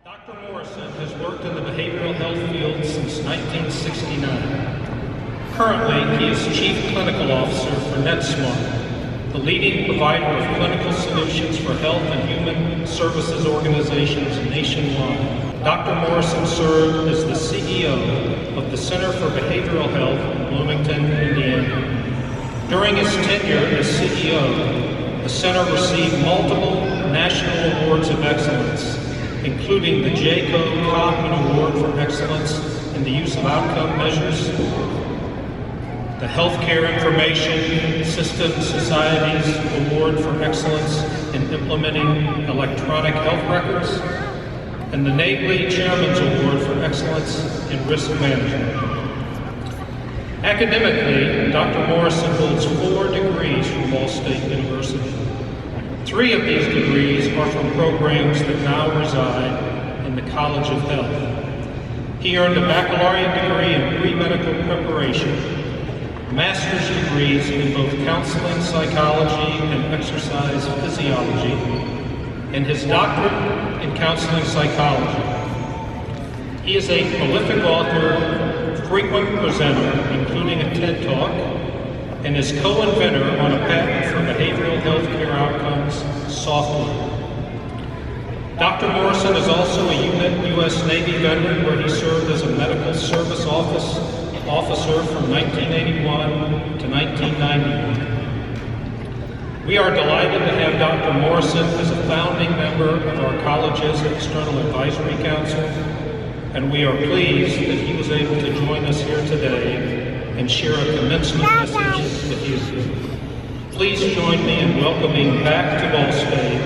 Dr. Morrison has worked in the behavioral health field since 1969. Currently, he is Chief Clinical Officer for NetSmart, the leading provider of clinical solutions for health and human services organizations nationwide. Dr. Morrison served as the CEO of the Center for Behavioral Health in Bloomington, Indiana. During his tenure as CEO, the center received multiple national awards of excellence, including the JCO Kauffman Award for Excellence in the Use of Outcome Measures, the Healthcare Information System Society's Award for Excellence in Implementing Electronic Health Records, and the NABLE Chairman's Award for Excellence in Risk Management. Academically, Dr. Morrison holds 4 degrees from Ball State University. 3 of these degrees are from programs that now reside in the College of Health. He earned a baccalaureate degree in pre-medical preparation, master's degrees in both counseling psychology and exercise physiology, and his doctorate in counseling psychology. He is a prolific author, frequent presenter, including a TED Talk, and is co-inventor on a patent for behavioral health care outcomes software. Dr. Morrison is also a U.S. Navy veteran where he served as a medical service officer from 1981 to 1991. We are delighted to have Dr. Morrison as a founding member of our college's External Advisory Council, and we are pleased that he was able to join us here today and share a commencement message with you. Please join me in welcoming back to Ball State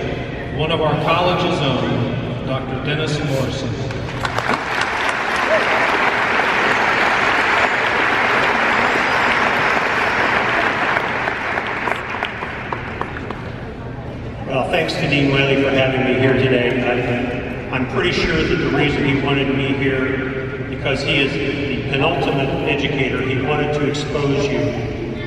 one of our college's own, Dr. Dennis Morrison. Well, thanks to Dean Whaley for having me here today. I'm pretty sure that the reason he wanted me here, because he is the penultimate educator, he wanted to expose you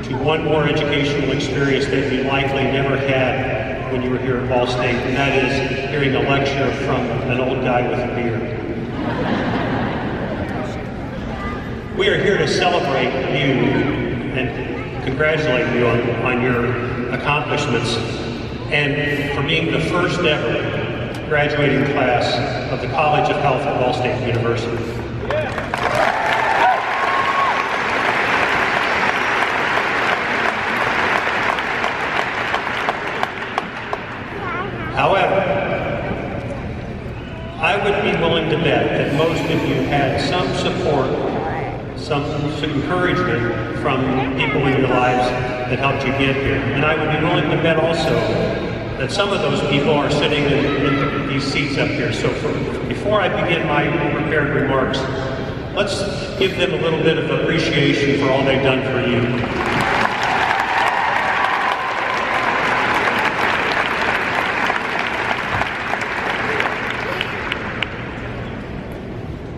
to one more educational experience that you likely never had when you were here at Ball State, and that is hearing a lecture from an old guy with a beard. We are here to celebrate you and congratulate you on your accomplishments and for being the first ever graduating class of the College of Health at Ball State University. However, I would be willing to bet that most of you had some support, some encouragement from people in your lives that helped you get here. And I would be willing to bet also that some of those people are sitting in these seats up here. So before I begin my prepared remarks, let's give them a little bit of appreciation for all they've done for you.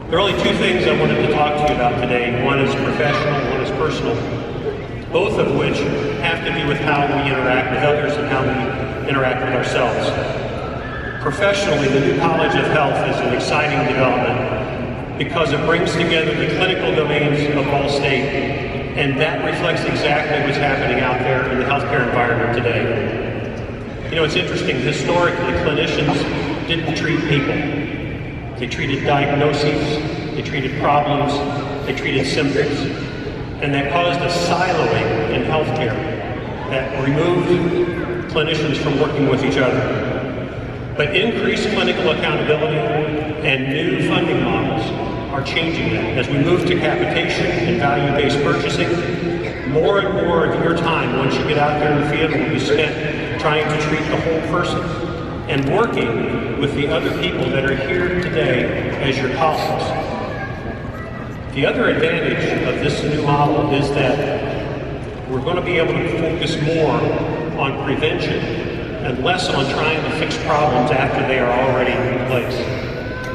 There are only 2 things I wanted to talk to you about today. One is professional, one is personal, both of which have to do with how we interact with others and how we interact with ourselves. Professionally, the new College of Health is an exciting development because it brings together the clinical domains of Ball State, and that reflects exactly what's happening out there in the healthcare environment today. You know, it's interesting, historically, clinicians didn't treat people. They treated diagnoses, they treated problems, they treated symptoms, and that caused a siloing in healthcare that removed clinicians from working with each other. But increased clinical accountability and new funding models are changing that. As we move to capitation and value-based purchasing, more and more of your time, once you get out there in the field, will be spent trying to treat the whole person and working with the other people that are here today as your colleagues. The other advantage of this new model is that we're going to be able to focus more on prevention and less on trying to fix problems after they are already in place.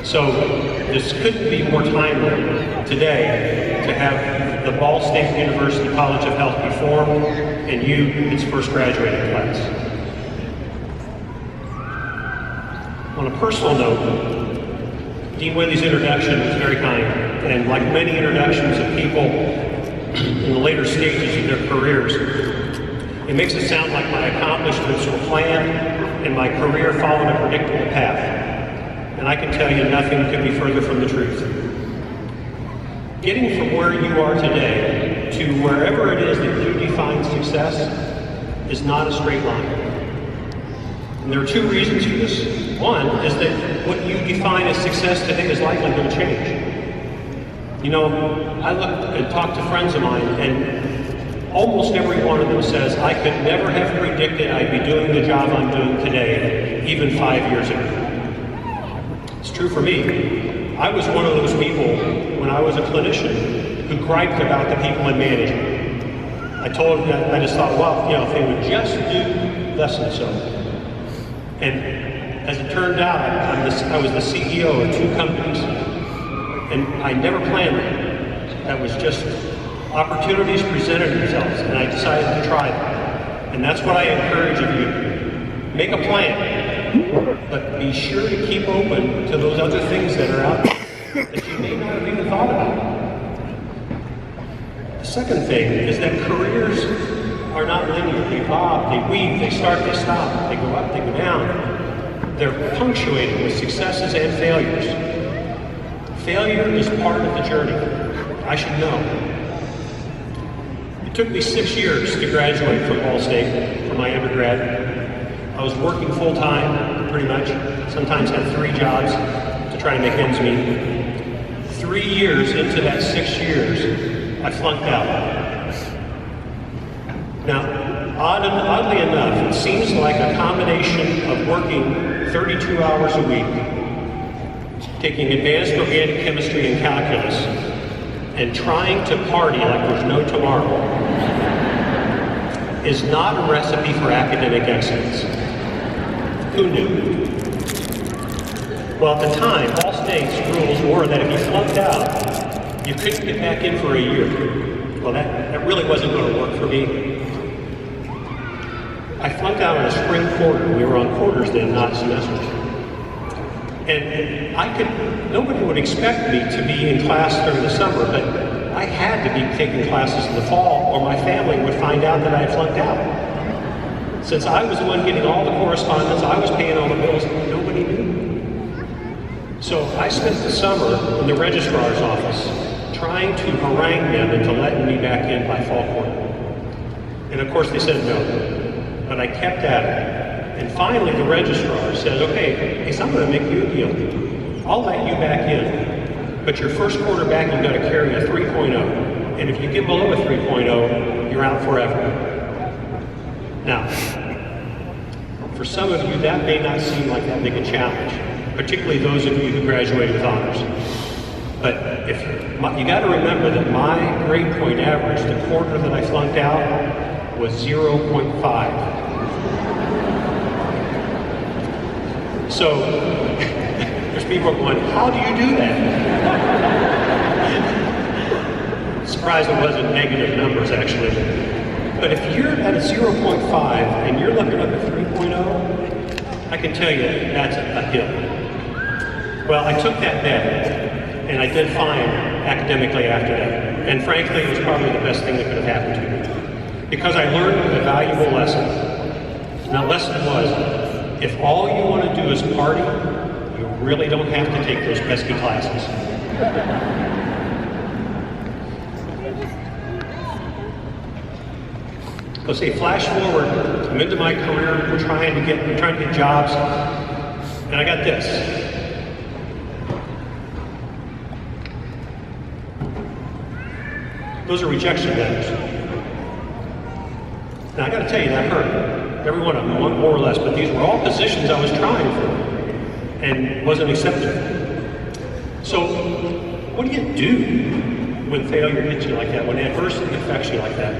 So this couldn't be more timely today to have the Ball State University College of Health be formed and you, its first graduating class. On a personal note, Dean Wendley's introduction was very kind, and like many introductions of people in the later stages of their careers, it makes it sound like my accomplishments were planned and my career followed a predictable path. And I can tell you nothing could be further from the truth. Getting from where you are today to wherever it is that you define success is not a straight line. And there are two reasons for this. One is that what you define as success today is likely going to change. You know, I look and talk to friends of mine, and almost every one of them says, I could never have predicted I'd be doing the job I'm doing today, even 5 years ago. It's true for me. I was one of those people, when I was a clinician, who griped about the people in management. I told them that I just thought, well, you know, if they would just do thus and so. And as it turned out, I was the CEO of 2 companies. And I never planned it. That was just opportunities presented themselves, and I decided to try them. And that's what I encourage of you. Make a plan, but be sure to keep open to those other things that are out there that you may not have even thought about. The second thing is that careers are not linear. They bob, they weave, they start, they stop, they go up, they go down. They're punctuated with successes and failures. Failure is part of the journey. I should know. It took me 6 years to graduate from Ball State for my undergrad. I was working full-time, pretty much. Sometimes had 3 jobs to try to make ends meet. 3 years into that 6 years, I flunked out. Now, oddly enough, it seems like a combination of working 32 hours a week, taking advanced organic chemistry and calculus, and trying to party like there's no tomorrow is not a recipe for academic excellence. Who knew? Well, at the time, Ball State's rules were that if you flunked out, you couldn't get back in for a year. Well, that really wasn't going to work for me. I flunked out in a spring quarter. We were on quarters then, not semesters. And nobody would expect me to be in class during the summer, but I had to be taking classes in the fall, or my family would find out that I had flunked out. Since I was the one getting all the correspondence, I was paying all the bills, nobody knew. So I spent the summer in the registrar's office trying to harangue them into letting me back in by fall quarter. And of course they said no, but I kept at it. And finally, the registrar said, okay, Ace, I'm going to make you a deal. I'll let you back in, but your first quarter back, you've got to carry a 3.0. And if you get below a 3.0, you're out forever. Now, for some of you, that may not seem like that big a challenge, particularly those of you who graduated with honors. But you got to remember that my grade point average, the quarter that I flunked out, was 0.5. So, there's people going, how do you do that? Surprised it wasn't negative numbers, actually. But if you're at a 0.5 and you're looking at a 3.0, I can tell you that's a hill. Well, I took that bet, and I did fine academically after that. And frankly, it was probably the best thing that could have happened to me. Because I learned a valuable lesson. And that lesson was, if all you want to do is party, you really don't have to take those pesky classes. Let's say, flash forward, I'm into my career, we're trying to get jobs, and I got this. Those are rejection letters. Now I got to tell you, that hurt. Every one of them, one more or less, but these were all positions I was trying for and wasn't accepted. So, what do you do when failure hits you like that, when adversity affects you like that?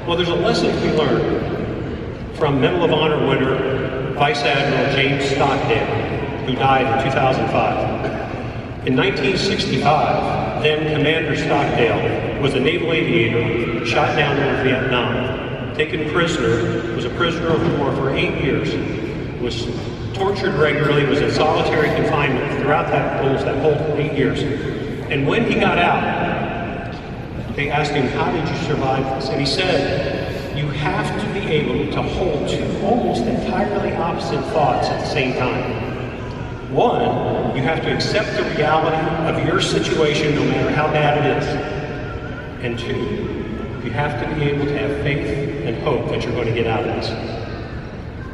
Well, there's a lesson to be learned from Medal of Honor winner Vice Admiral James Stockdale, who died in 2005. In 1965, then Commander Stockdale was a naval aviator shot down over Vietnam. Taken prisoner, was a prisoner of war for 8 years, was tortured regularly, was in solitary confinement throughout almost that whole 8 years. And when he got out, they asked him, how did you survive this? And he said, you have to be able to hold two almost entirely opposite thoughts at the same time. One, you have to accept the reality of your situation no matter how bad it is. And two, you have to be able to have faith and hope that you're going to get out of this.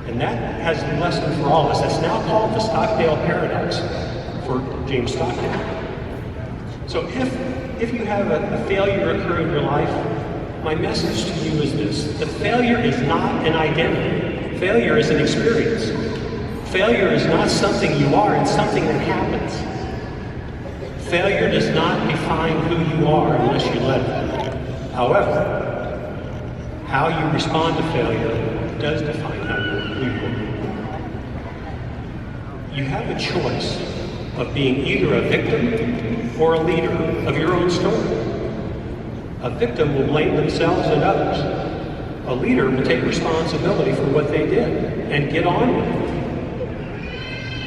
And that has a lesson for all of us. That's now called the Stockdale Paradox for James Stockdale. So if you have a failure occur in your life, my message to you is this: the failure is not an identity. Failure is an experience. Failure is not something you are, it's something that happens. Failure does not define who you are unless you let it. However, how you respond to failure does define who you are. You have a choice of being either a victim or a leader of your own story. A victim will blame themselves and others. A leader will take responsibility for what they did and get on with it.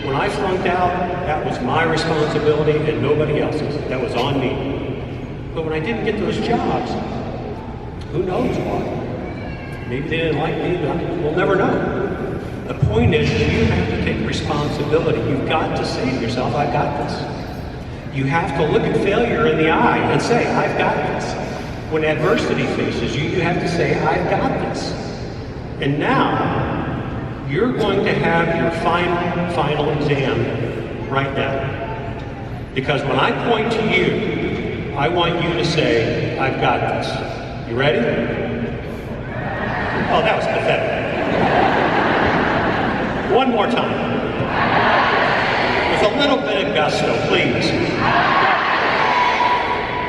When I flunked out, that was my responsibility and nobody else's. That was on me. But when I didn't get those jobs, who knows why? Maybe they didn't like me, but we'll never know. The point is, you have to take responsibility. You've got to say to yourself, I've got this. You have to look at failure in the eye and say, I've got this. When adversity faces you, you have to say, I've got this. And now, you're going to have your final exam right now. Because when I point to you, I want you to say, I've got this. You ready? Oh, that was pathetic. One more time. With a little bit of gusto, please.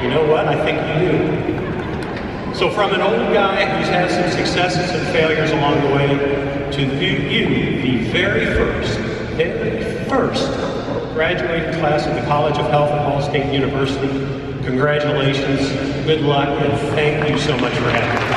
You know what? I think you do. So from an old guy who's had some successes and failures along the way, to you, the very first graduating class of the College of Health at Ball State University, congratulations, good luck, and thank you so much for having me.